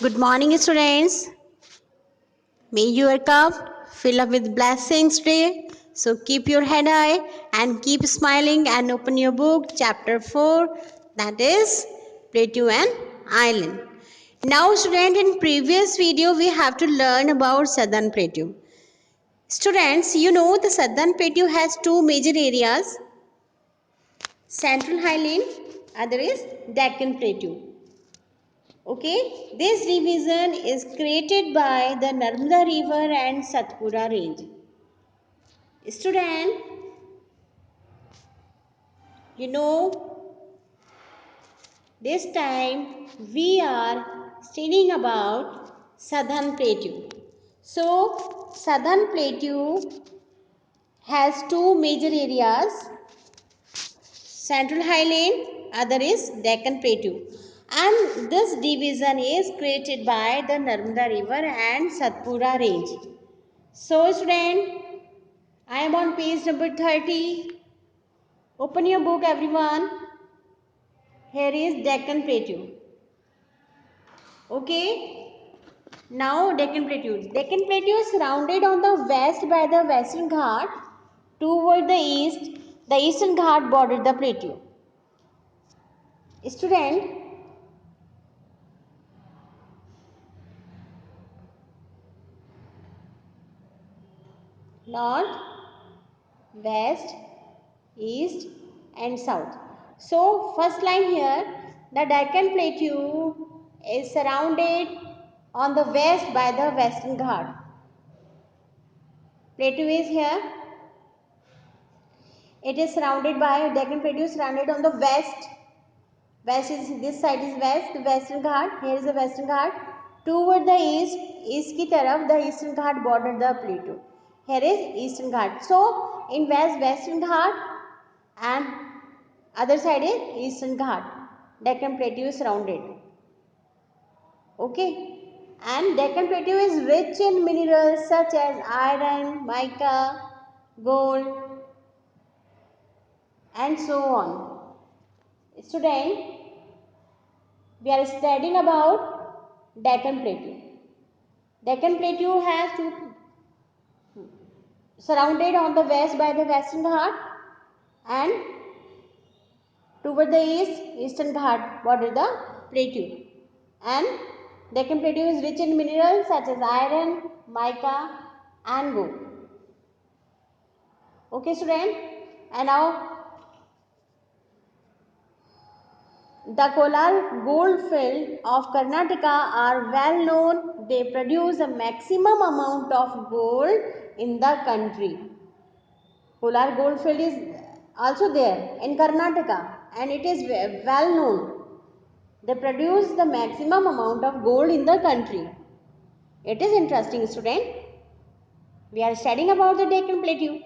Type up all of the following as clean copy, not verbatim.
Good morning, students. May your cup fill up with blessings today. So keep your head high and keep smiling and open your book, chapter 4, that is Plateau and Island. Now, student, in previous video, we have to learn about Southern Plateau. Students, you know the Southern Plateau has two major areas, Central Highland, other is Deccan Plateau. Okay, this division is created by the Narmada River and Satpura Range. Student, you know, this time we are studying about Southern Plateau. So, Southern Plateau has two major areas, Central Highland, other is Deccan Plateau. And this division is created by the Narmada River and Satpura Range. So, student, I am on page number 30. Open your book, everyone. Here is Deccan Plateau. Okay. Now, Deccan Plateau. Deccan Plateau is surrounded on the west by the Western Ghat. Toward the Eastern Ghat bordered the plateau. Student, north, west, east and south. So, first line here, the Deccan Plateau is surrounded on the west by the Western Ghat. Plateau is here. It is surrounded by Deccan Plateau surrounded on the west. West is this side is west, the Western Ghat. Here is the Western Ghat. Toward the east, east की तरफ the Eastern Ghat border the plateau. Here is Eastern Ghat. So in west Western Ghat and other side is Eastern Ghat. Deccan Plateau is surrounded. Okay. And Deccan Plateau is rich in minerals such as iron, mica, gold, and so on. Student, we are studying about Deccan Plateau. Deccan Plateau has surrounded on the west by the Western Ghat and toward the east, Eastern Ghat border the plateau. And Deccan Plateau is rich in minerals such as iron, mica and gold. Okay, student. And now the Kolar goldfield of Karnataka are well known. They produce a maximum amount of gold in the country. Kolar goldfield is also there in Karnataka and it is well known. They produce the maximum amount of gold in the country. It is interesting, student. We are studying about the Deccan Plateau.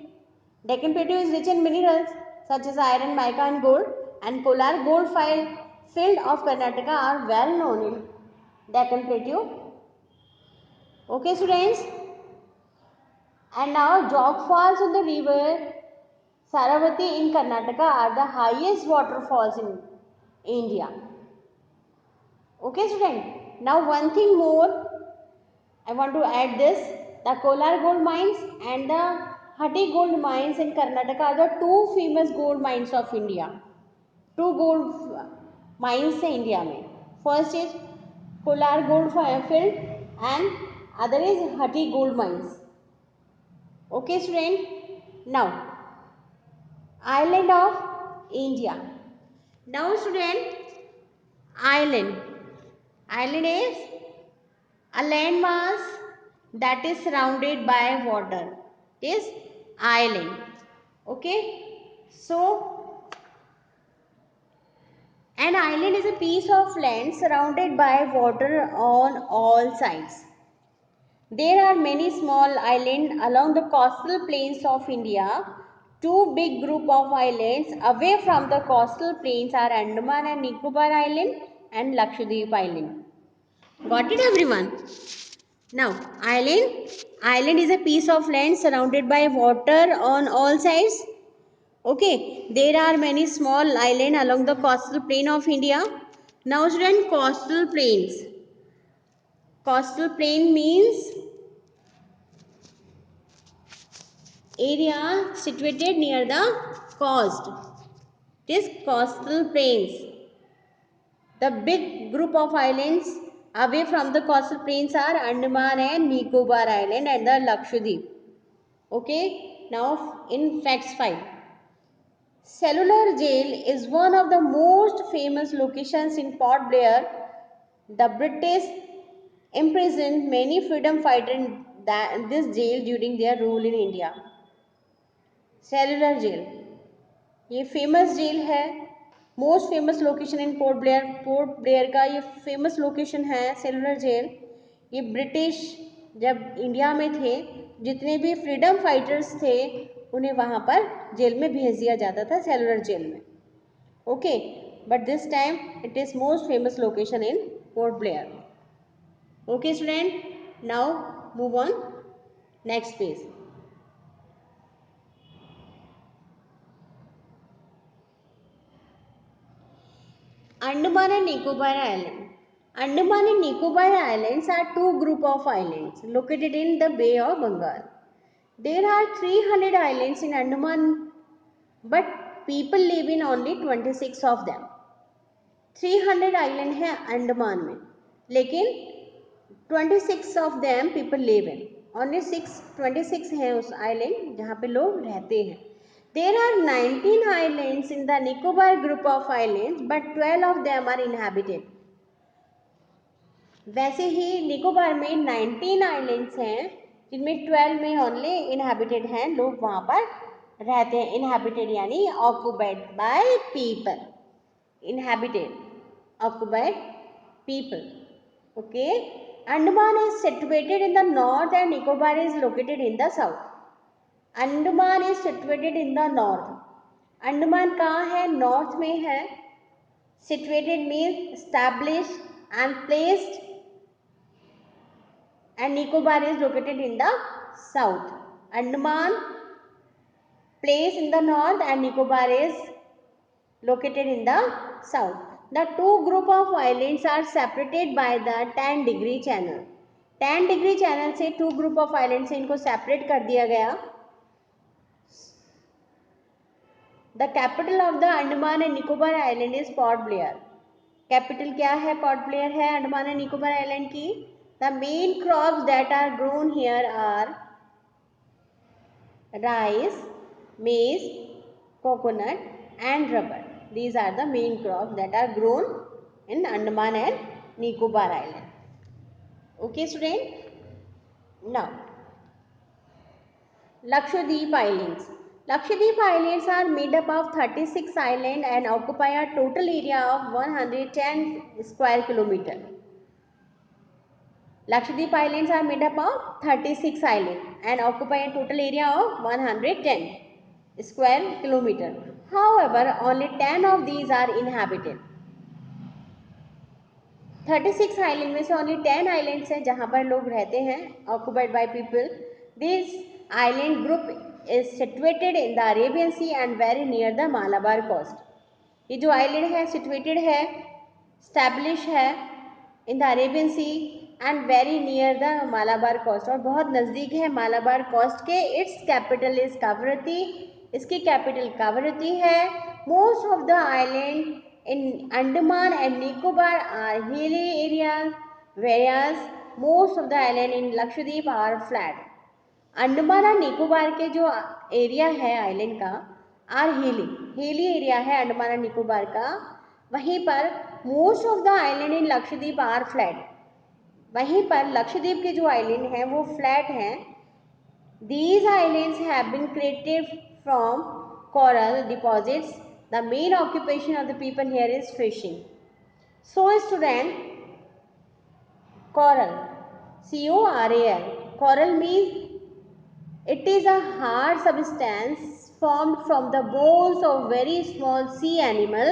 Deccan Plateau is rich in minerals such as iron, mica and gold, and Kolar goldfield of Karnataka are well known in Deccan Plateau. Okay, students. And now Jog Falls on the river Saravati in Karnataka are the highest waterfalls in India. Okay, student. Now one thing more I want to add this. The Kolar gold mines and the Hatti gold mines in Karnataka are the two famous gold mines of India. Two gold mines in India में. First is Kolar gold field and other is Hatti gold mines. Okay, student. Now, island of India. Now, student, island. Island is a landmass that is surrounded by water. It is island. Okay. So, an island is a piece of land surrounded by water on all sides. There are many small islands along the coastal plains of India. Two big group of islands away from the coastal plains are Andaman and Nicobar Island and Lakshadweep Island. Got it, everyone? Now, island is a piece of land surrounded by water on all sides. Okay, there are many small islands along the coastal plain of India. Now, student, coastal plains. Coastal plain means area situated near the coast. This coastal plains. The big group of islands away from the coastal plains are Andaman and Nicobar Island and the Lakshadweep. Okay, now in facts 5. Cellular Jail is one of the most famous locations in Port Blair. The British imprisoned many freedom fighters in this jail during their rule in India. Cellular Jail, ये famous jail है, most famous location in port Blair का ये famous location है cellular jail. ये British जब India में थे जितने भी फ्रीडम फाइटर्स थे उन्हें वहाँ पर जेल में भेज दिया जाता था, सेलुलर जेल में। Okay, but this time it is most famous location in port Blair. Okay student, now move on next page. Andaman and Nicobar Island. Andaman and Nicobar Islands are two group of islands located in the Bay of Bengal. There are 300 islands in Andaman, but people live in only 26 of them. 300 island है अंडमान में, लेकिन 26 of them people live in. Only 26 हैं उस island जहाँ पे लोग रहते हैं. There are 19 islands in the Nicobar group of islands, but 12 of them are inhabited. वैसे ही निकोबार में 19 आइलैंड्स हैं जिनमें 12 में ओनली इनहैबिटेड हैं, लोग वहाँ पर रहते हैं। इनहैबिटेड यानी occupied by people, inhabited occupied people. Okay, Andaman is situated in the north and Nicobar is located in the south. Andaman is situated in the north. Andaman कहाँ है? नॉर्थ में है। Situated means establish and placed, and Nicobar is located in the south. Andaman place in the north and Nicobar is located in the south. The two group of islands are separated by the 10-degree channel. 10-degree channel से two group of islands से इनको separate कर दिया गया. The capital of the Andaman and Nicobar Island is Port Blair. Capital क्या है? Port Blair है Andaman and Nicobar island की. The main crops that are grown here are rice, maize, coconut and rubber. These are the main crops that are grown in Andaman and Nicobar Island. Okay student? Now, Lakshadweep Islands. Lakshadweep Islands are made up of 36 islands and occupy a total area of 110 square kilometer. Lakshadweep Islands are made up of 36 islands and occupy a total area of 110 square kilometer. However, only 10 of these are inhabited. 36 island में से only 10 islands हैं जहाँ पर लोग रहते हैं, occupied by people. This island group is situated in the Arabian Sea and very near the Malabar coast. ये जो island है situated है, established है in the Arabian Sea and very near the Malabar coast, और बहुत नज़दीक है Malabar coast के. Its capital is Kavaratti. इसकी कैपिटल कावरती है. Most of the island in Andaman and Nicobar are hilly areas, whereas most of the island in Lakshadweep are flat. Andaman और निकोबार के जो एरिया है आइलैंड का आर हिली एरिया है अंडमान और निकोबार का. वहीं पर most of the island in Lakshadweep are flat. वहीं पर लक्षद्वीप के जो आइलैंड हैं वो फ्लैट हैं. These islands have been created from coral deposits. The main occupation of the people here is fishing. So student, coral, C-O-R-A-L. Coral means it is a hard substance formed from the bones of very small sea animal.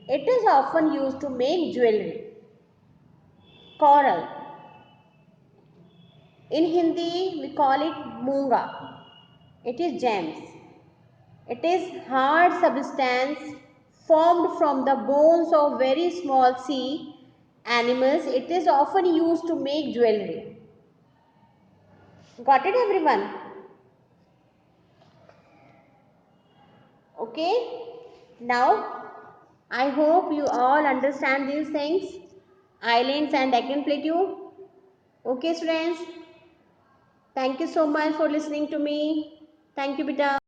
It is often used to make jewelry. Coral. In Hindi, we call it moonga. It is gems. It is hard substance formed from the bones of very small sea animals, it is often used to make jewelry. Got it, everyone? Okay. Now I hope you all understand these things, islands and Deccan Plateau. Okay, students. Thank you so much for listening to me. Thank you, beta.